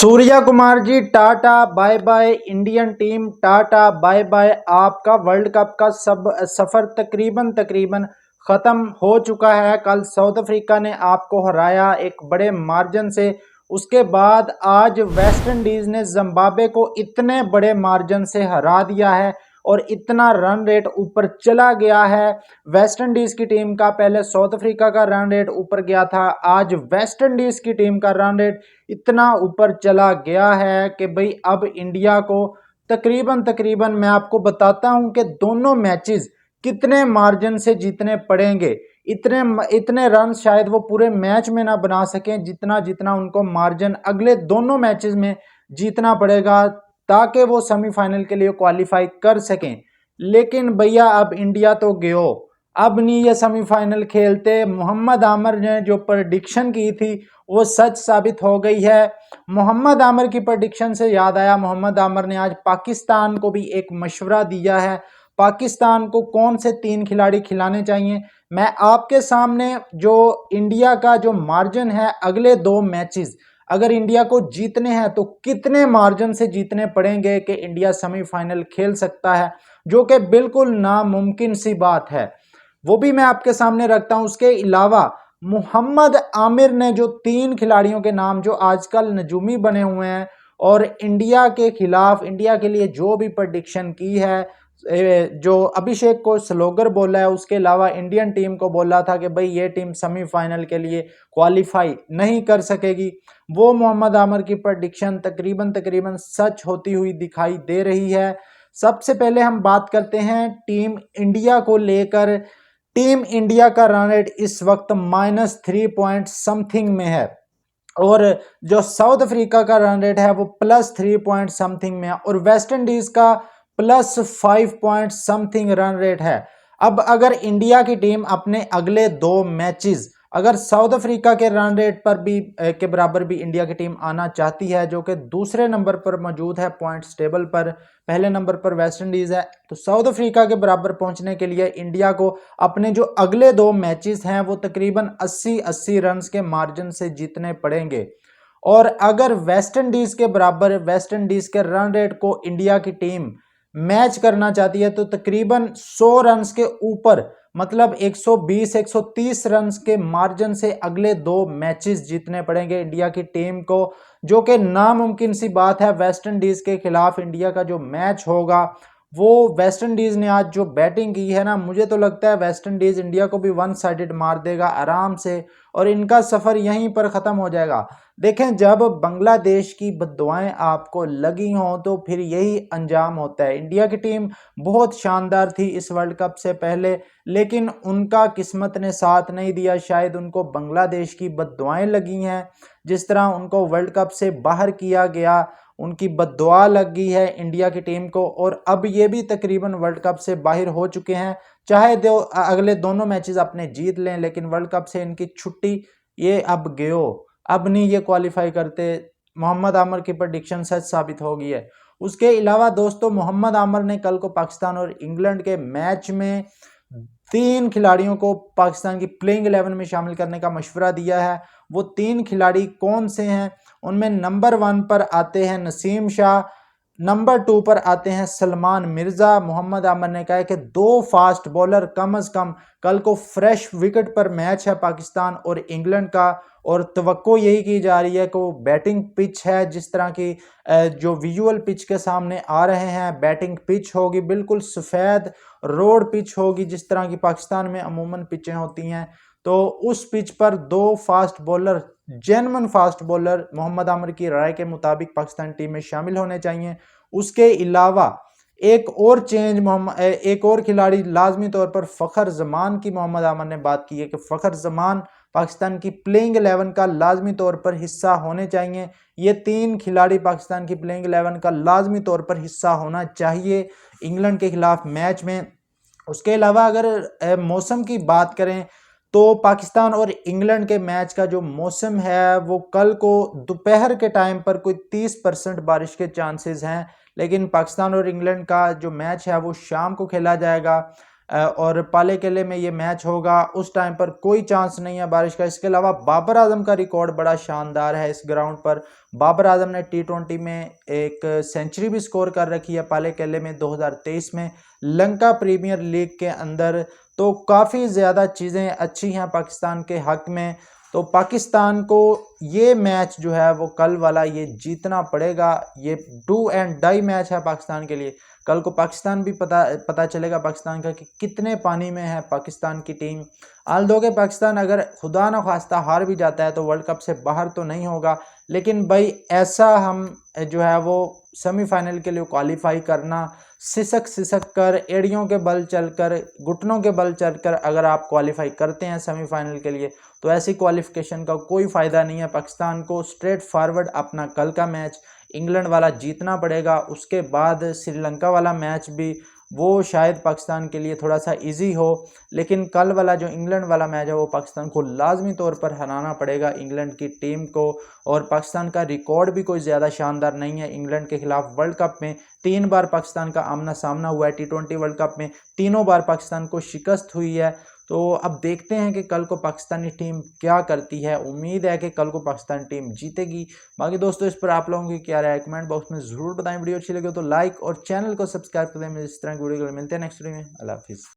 सूर्या कुमार जी, टाटा bye bye. Indian team टाटा bye bye. आपका वर्ल्ड कप का सब सफर तकरीबन खत्म हो चुका है। कल साउथ अफ्रीका ने आपको हराया एक बड़े मार्जिन से। उसके बाद आज वेस्ट इंडीज ने जिम्बाब्वे को इतने बड़े मार्जिन से हरा दिया है और इतना रन रेट ऊपर चला गया है वेस्ट इंडीज की टीम का। पहले साउथ अफ्रीका का रन रेट ऊपर गया था, आज वेस्ट इंडीज की टीम का रन रेट इतना ऊपर चला गया है कि भाई अब इंडिया को तकरीबन मैं आपको बताता हूं कि दोनों मैचेस कितने मार्जिन से जीतने पड़ेंगे। इतने इतने रन शायद वो पूरे मैच में ना बना सकें जितना जितना उनको मार्जिन अगले दोनों मैचेस में जीतना पड़ेगा ताकि वो सेमीफाइनल के लिए क्वालिफाई कर सकें। लेकिन भैया अब इंडिया तो गयो, अब नहीं ये सेमीफाइनल खेलते। मोहम्मद आमिर ने जो प्रेडिक्शन की थी वो सच साबित हो गई है। मोहम्मद आमिर की प्रेडिक्शन से याद आया, मोहम्मद आमिर ने आज पाकिस्तान को भी एक मशवरा दिया है। पाकिस्तान को कौन से 3 खिलाड़ी खिलाने चाहिए। मैं आपके सामने जो इंडिया का जो मार्जिन है अगले 2 मैचेस, अगर इंडिया को जीतने हैं तो कितने मार्जिन से जीतने पड़ेंगे कि इंडिया सेमीफाइनल खेल सकता है, जो कि बिल्कुल नामुमकिन सी बात है, वो भी मैं आपके सामने रखता हूं। उसके अलावा मोहम्मद आमिर ने जो 3 खिलाड़ियों के नाम जो आजकल नजूमी बने हुए हैं और इंडिया के खिलाफ इंडिया के लिए जो भी प्रेडिक्शन की है, जो अभिषेक को स्लोगर बोला है, उसके अलावा इंडियन टीम को बोला था कि भाई ये टीम सेमीफाइनल के लिए क्वालिफाई नहीं कर सकेगी, वो मोहम्मद आमिर की प्रेडिक्शन तकरीबन सच होती हुई दिखाई दे रही है। सबसे पहले हम बात करते हैं टीम इंडिया को लेकर। टीम इंडिया का रन रेट इस वक्त -3 पॉइंट समथिंग में है और जो साउथ अफ्रीका का रन रेट है वो +3 पॉइंट समथिंग में है और वेस्ट इंडीज का +5 पॉइंट समथिंग रन रेट है। अब अगर इंडिया की टीम अपने अगले 2 मैचेस अगर साउथ अफ्रीका के रन रेट पर भी के बराबर भी इंडिया की टीम आना चाहती है, जो कि दूसरे नंबर पर मौजूद है पॉइंट्स टेबल पर, पहले नंबर पर वेस्ट इंडीज है, तो साउथ अफ्रीका के बराबर पहुंचने के लिए इंडिया को अपने जो अगले 2 मैचेस हैं वो तकरीबन 80 रन के मार्जिन से जीतने पड़ेंगे। और अगर वेस्ट इंडीज के बराबर वेस्ट इंडीज के रन रेट को इंडिया की टीम मैच करना चाहती है तो तकरीबन 100 रन के ऊपर, मतलब 120-130 रन के मार्जिन से अगले 2 मैचेस जीतने पड़ेंगे इंडिया की टीम को, जो कि नामुमकिन सी बात है। वेस्ट इंडीज के खिलाफ इंडिया का जो मैच होगा वो वेस्ट इंडीज ने आज जो बैटिंग की है ना, मुझे तो लगता है वेस्ट इंडीज इंडिया को भी 1 साइडेड मार देगा आराम से और इनका सफर यहीं पर खत्म हो जाएगा। देखें, जब बांग्लादेश की बद्दुआएं आपको लगी हों तो फिर यही अंजाम होता है। इंडिया की टीम बहुत शानदार थी इस वर्ल्ड कप से पहले, लेकिन उनका किस्मत ने साथ नहीं दिया। शायद उनको बांग्लादेश की बद्दुआएं लगी हैं, जिस तरह उनको वर्ल्ड कप से बाहर किया गया, उनकी बद्दुआ लग गई है इंडिया की टीम को और अब ये भी तकरीबन वर्ल्ड कप से बाहर हो चुके हैं। चाहे अगले दोनों मैचेस अपने जीत लें, लेकिन वर्ल्ड कप से इनकी छुट्टी ये अब गयो, अब नहीं ये क्वालिफाई करते। मोहम्मद आमिर की प्रेडिक्शन सच साबित हो गई है। उसके अलावा दोस्तों, मोहम्मद आमिर ने कल को पाकिस्तान और इंग्लैंड के मैच में 3 खिलाड़ियों को पाकिस्तान की प्लेइंग 11 में शामिल करने का मशवरा दिया है। वो 3 खिलाड़ी कौन से हैं? उनमें नंबर 1 पर आते हैं नसीम शाह, नंबर 2 पर आते हैं सलमान मिर्जा। मोहम्मद आमिर ने कहा है कि 2 फास्ट बॉलर कम अज कम, कल को फ्रेश विकेट पर मैच है पाकिस्तान और इंग्लैंड का और तवक्को यही की जा रही है कि वो बैटिंग पिच है, जिस तरह की जो विजुअल पिच के सामने आ रहे हैं, बैटिंग पिच होगी बिल्कुल सफ़ेद रोड पिच होगी, जिस तरह की पाकिस्तान में अमूमन पिचें होती हैं। तो उस पिच पर 2 fast bowler, genuine fast bowler Mohammad Amir की राय के मुताबिक पाकिस्तान टीम में शामिल होने चाहिए। उसके अलावा एक और चेंज, एक और खिलाड़ी लाजमी तौर पर फ़खर जमान की मोहम्मद आमिर ने बात की है कि फ़खर जमान पाकिस्तान की प्लेइंग 11 का लाजमी तौर पर हिस्सा होने चाहिए। ये 3 खिलाड़ी पाकिस्तान की प्लेइंग 11 का लाजमी तौर पर हिस्सा होना चाहिए इंग्लैंड के खिलाफ मैच में। उसके अलावा अगर मौसम की बात करें तो पाकिस्तान और इंग्लैंड के मैच का जो मौसम है वो कल को दोपहर के टाइम पर कोई 30% बारिश के चांसेस हैं, लेकिन पाकिस्तान और इंग्लैंड का जो मैच है वो शाम को खेला जाएगा। और पाले किले में ये मैच होगा। उस टाइम पर कोई चांस नहीं है बारिश का। इसके अलावा बाबर आजम का रिकॉर्ड बड़ा शानदार है इस ग्राउंड पर। बाबर आजम ने T20 में एक सेंचुरी भी स्कोर कर रखी है पाले किले में 2023 में लंका प्रीमियर लीग के अंदर। तो काफ़ी ज़्यादा चीज़ें अच्छी हैं पाकिस्तान के हक में। तो पाकिस्तान को ये मैच जो है वो कल वाला ये जीतना पड़ेगा। ये डू एंड डाई मैच है पाकिस्तान के लिए। कल को पाकिस्तान भी पता चलेगा पाकिस्तान का कि कितने पानी में है पाकिस्तान की टीम। आल्दो के पाकिस्तान अगर खुदा न खास्ता हार भी जाता है तो वर्ल्ड कप से बाहर तो नहीं होगा, लेकिन भाई ऐसा हम जो है वो सेमीफाइनल के लिए क्वालिफाई करना, सिसक कर एड़ियों के बल चलकर घुटनों के बल चलकर अगर आप क्वालिफाई करते हैं सेमीफाइनल के लिए तो ऐसी क्वालिफिकेशन का कोई फ़ायदा नहीं है। पाकिस्तान को स्ट्रेट फॉरवर्ड अपना कल का मैच इंग्लैंड वाला जीतना पड़ेगा। उसके बाद श्रीलंका वाला मैच भी वो शायद पाकिस्तान के लिए थोड़ा सा इजी हो, लेकिन कल वाला जो इंग्लैंड वाला मैच है वो पाकिस्तान को लाजमी तौर पर हराना पड़ेगा इंग्लैंड की टीम को। और पाकिस्तान का रिकॉर्ड भी कोई ज़्यादा शानदार नहीं है इंग्लैंड के खिलाफ। वर्ल्ड कप में 3 बार पाकिस्तान का आमना सामना हुआ है T20 वर्ल्ड कप में, तीनों बार पाकिस्तान को शिकस्त हुई है। तो अब देखते हैं कि कल को पाकिस्तानी टीम क्या करती है। उम्मीद है कि कल को पाकिस्तान टीम जीतेगी। बाकी दोस्तों इस पर आप लोगों की क्या राय है कमेंट बॉक्स में ज़रूर बताएं। वीडियो अच्छी लगे तो लाइक और चैनल को सब्सक्राइब कर दें। इस तरह की वीडियो मिलते हैं नेक्स्ट वीडियो में। अल्लाह हाफिज़।